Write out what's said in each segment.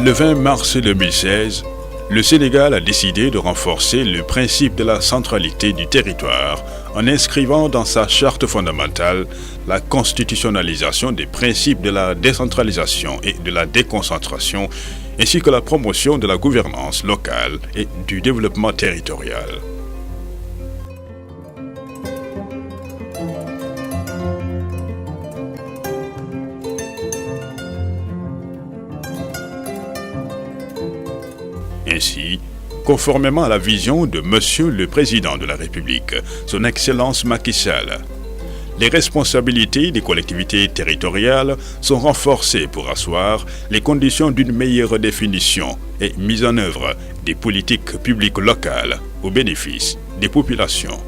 Le 20 mars 2016, le Sénégal a décidé de renforcer le principe de la centralité du territoire en inscrivant dans sa charte fondamentale la constitutionnalisation des principes de la décentralisation et de la déconcentration, ainsi que la promotion de la gouvernance locale et du développement territorial. Ainsi, conformément à la vision de Monsieur le Président de la République, Son Excellence Macky Sall, les responsabilités des collectivités territoriales sont renforcées pour asseoir les conditions d'une meilleure définition et mise en œuvre des politiques publiques locales au bénéfice des populations.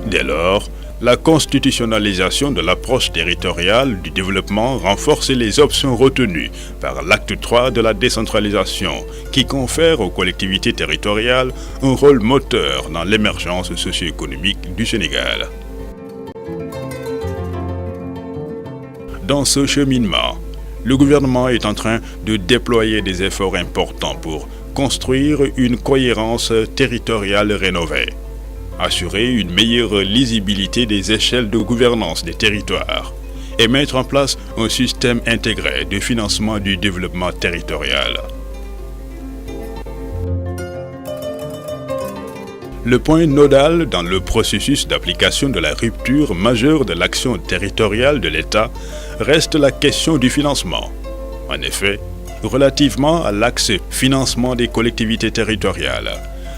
Dès lors, la constitutionnalisation de l'approche territoriale du développement renforce les options retenues par l'acte 3 de la décentralisation, qui confère aux collectivités territoriales un rôle moteur dans l'émergence socio-économique du Sénégal. Dans ce cheminement, le gouvernement est en train de déployer des efforts importants pour construire une cohérence territoriale rénovée, assurer une meilleure lisibilité des échelles de gouvernance des territoires et mettre en place un système intégré de financement du développement territorial. Le point nodal dans le processus d'application de la rupture majeure de l'action territoriale de l'État reste la question du financement. En effet, relativement à l'axe financement des collectivités territoriales,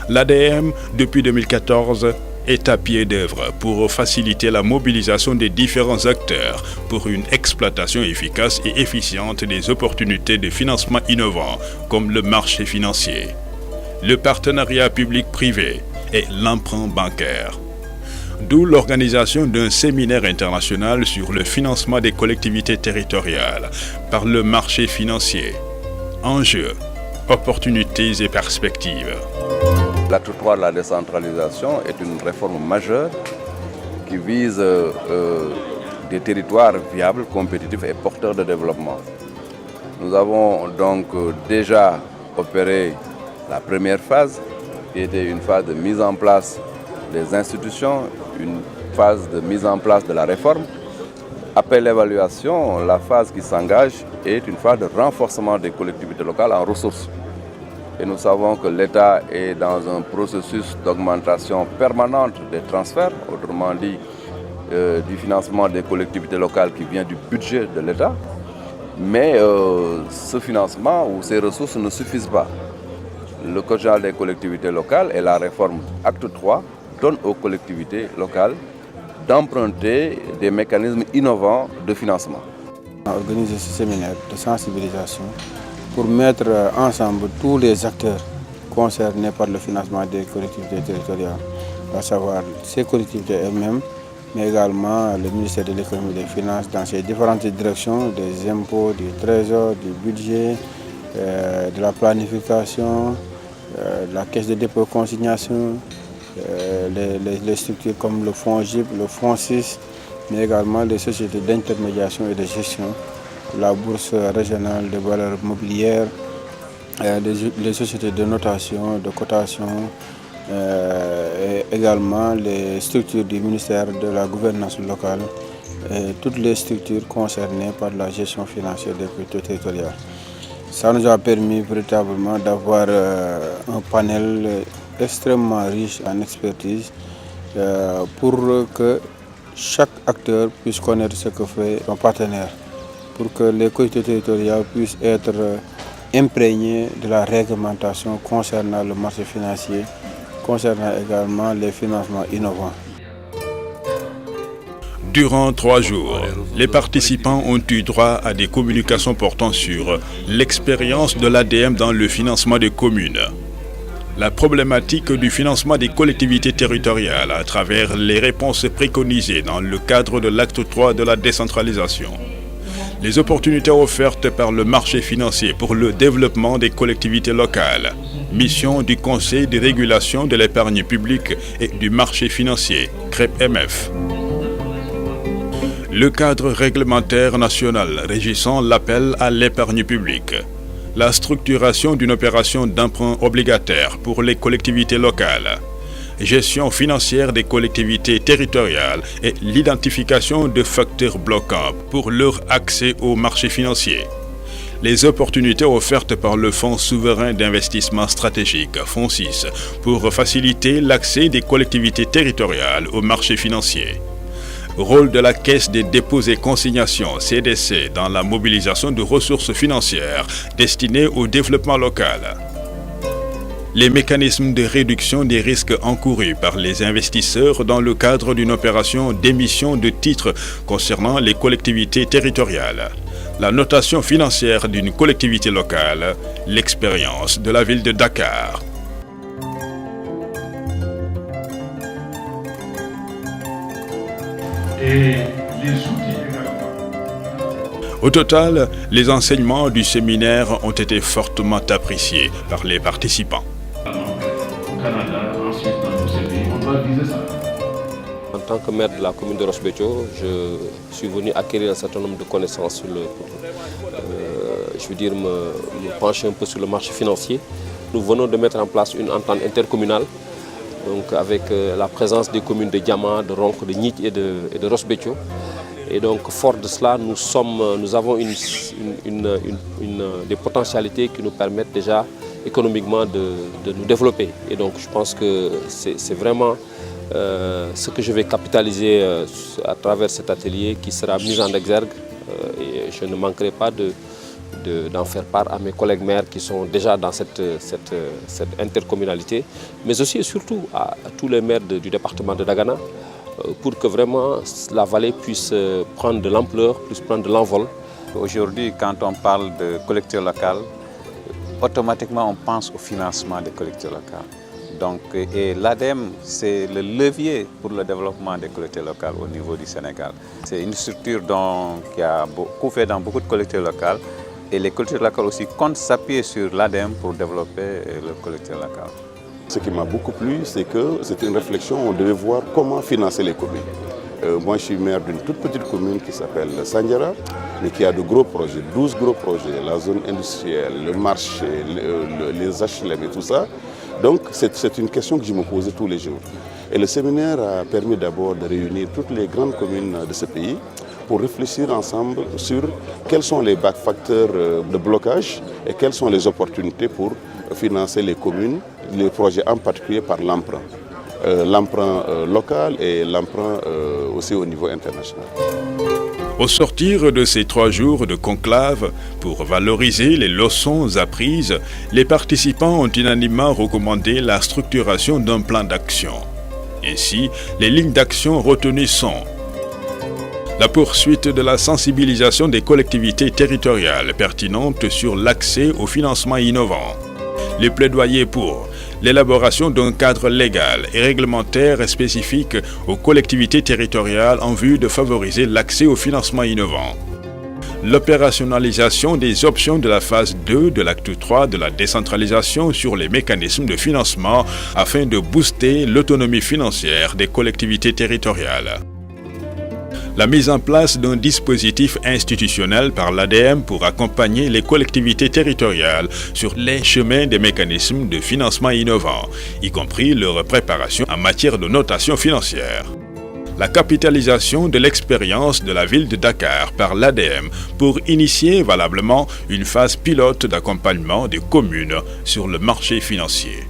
l'ADM, depuis 2014, est à pied d'œuvre pour faciliter la mobilisation des différents acteurs pour une exploitation efficace et efficiente des opportunités de financement innovants comme le marché financier, le partenariat public-privé et l'emprunt bancaire. D'où l'organisation d'un séminaire international sur le financement des collectivités territoriales par le marché financier. Enjeux, opportunités et perspectives. L'acte 3 de la décentralisation est une réforme majeure qui vise des territoires viables, compétitifs et porteurs de développement. Nous avons donc déjà opéré la première phase, qui était une phase de mise en place des institutions, une phase de mise en place de la réforme. Après l'évaluation, la phase qui s'engage est une phase de renforcement des collectivités locales en ressources. Et nous savons que l'État est dans un processus d'augmentation permanente des transferts, autrement dit du financement des collectivités locales qui vient du budget de l'État. Mais ce financement ou ces ressources ne suffisent pas. Le Code général des collectivités locales et la réforme Acte 3 donnent aux collectivités locales d'emprunter des mécanismes innovants de financement. On a organisé ce séminaire de sensibilisation pour mettre ensemble tous les acteurs concernés par le financement des collectivités territoriales, à savoir ces collectivités elles-mêmes, mais également le ministère de l'économie et des finances dans ses différentes directions, des impôts, du trésor, du budget, de la planification, de la caisse de dépôt et consignation, les structures comme le fonds GIP, le fonds 6, mais également les sociétés d'intermédiation et de gestion, la bourse régionale de valeurs mobilières, les sociétés de notation, de cotation, et également les structures du ministère de la gouvernance locale, et toutes les structures concernées par la gestion financière des collectivités territoriales. Ça nous a permis véritablement d'avoir un panel extrêmement riche en expertise pour que chaque acteur puisse connaître ce que fait son partenaire, pour que les collectivités territoriales puissent être imprégnées de la réglementation concernant le marché financier, concernant également les financements innovants. Durant 3 jours, les participants ont eu droit à des communications portant sur l'expérience de l'ADM dans le financement des communes, la problématique du financement des collectivités territoriales à travers les réponses préconisées dans le cadre de l'acte 3 de la décentralisation, Les opportunités offertes par le marché financier pour le développement des collectivités locales. Mission du Conseil de régulation de l'épargne publique et du marché financier, CREPMF. Le cadre réglementaire national régissant l'appel à l'épargne publique. La structuration d'une opération d'emprunt obligataire pour les collectivités locales. Gestion financière des collectivités territoriales et l'identification de facteurs bloquants pour leur accès au marché financier. Les opportunités offertes par le Fonds souverain d'investissement stratégique, FONSIS, pour faciliter l'accès des collectivités territoriales au marché financier. Rôle de la Caisse des dépôts et consignations, CDC, dans la mobilisation de ressources financières destinées au développement local. Les mécanismes de réduction des risques encourus par les investisseurs dans le cadre d'une opération d'émission de titres concernant les collectivités territoriales. La notation financière d'une collectivité locale, l'expérience de la ville de Dakar. Et les outils également. Au total, les enseignements du séminaire ont été fortement appréciés par les participants. Au Canada, ensuite dans nos services, on doit viser ça. En tant que maire de la commune de Roche-Béthio, je suis venu acquérir un certain nombre de connaissances sur me pencher un peu sur le marché financier. Nous venons de mettre en place une entente intercommunale, donc avec la présence des communes de Diama, de Ronk, de Nit et de Roche-Béthio. Et donc, fort de cela, nous avons des potentialités qui nous permettent déjà économiquement de nous développer. Et donc, je pense que c'est vraiment ce que je vais capitaliser à travers cet atelier qui sera mis en exergue. Et je ne manquerai pas d'en faire part à mes collègues maires qui sont déjà dans cette intercommunalité, mais aussi et surtout à tous les maires du département de Dagana, pour que vraiment la vallée puisse prendre de l'ampleur, puisse prendre de l'envol. Aujourd'hui, quand on parle de collectivités locales, automatiquement on pense au financement des collectivités locales. Donc, et l'ADEM, c'est le levier pour le développement des collectivités locales au niveau du Sénégal. C'est une structure qui a beaucoup fait dans beaucoup de collectivités locales, et les collectivités locales aussi comptent s'appuyer sur l'ADEM pour développer leurs collectivités locales. Ce qui m'a beaucoup plu, c'est que c'était une réflexion, on devait voir comment financer les communes. Moi, je suis maire d'une toute petite commune qui s'appelle Sandiara, mais qui a de gros projets, 12 gros projets, la zone industrielle, le marché, les HLM et tout ça. Donc, c'est une question que je me posais tous les jours. Et le séminaire a permis d'abord de réunir toutes les grandes communes de ce pays pour réfléchir ensemble sur quels sont les facteurs de blocage et quelles sont les opportunités pour financer les communes, les projets en particulier par l'emprunt. L'emprunt local et l'emprunt aussi au niveau international. Au sortir de ces 3 jours de conclave, pour valoriser les leçons apprises, les participants ont unanimement recommandé la structuration d'un plan d'action. Ainsi, les lignes d'action retenues sont la poursuite de la sensibilisation des collectivités territoriales pertinentes sur l'accès au financement innovant, les plaidoyers pour l'élaboration d'un cadre légal et réglementaire spécifique aux collectivités territoriales en vue de favoriser l'accès au financement innovant. L'opérationnalisation des options de la phase 2 de l'acte 3 de la décentralisation sur les mécanismes de financement afin de booster l'autonomie financière des collectivités territoriales. La mise en place d'un dispositif institutionnel par l'ADEM pour accompagner les collectivités territoriales sur les chemins des mécanismes de financement innovants, y compris leur préparation en matière de notation financière. La capitalisation de l'expérience de la ville de Dakar par l'ADEM pour initier valablement une phase pilote d'accompagnement des communes sur le marché financier.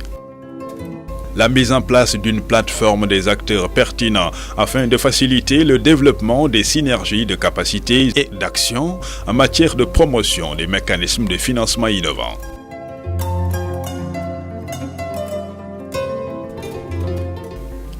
La mise en place d'une plateforme des acteurs pertinents afin de faciliter le développement des synergies de capacités et d'action en matière de promotion des mécanismes de financement innovants.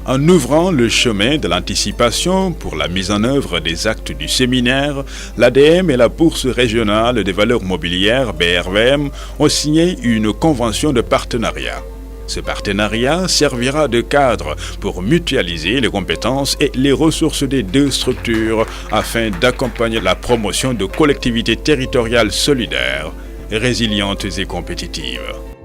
En ouvrant le chemin de l'anticipation pour la mise en œuvre des actes du séminaire, l'ADEM et la Bourse régionale des valeurs mobilières, BRVM, ont signé une convention de partenariat. Ce partenariat servira de cadre pour mutualiser les compétences et les ressources des deux structures afin d'accompagner la promotion de collectivités territoriales solidaires, résilientes et compétitives.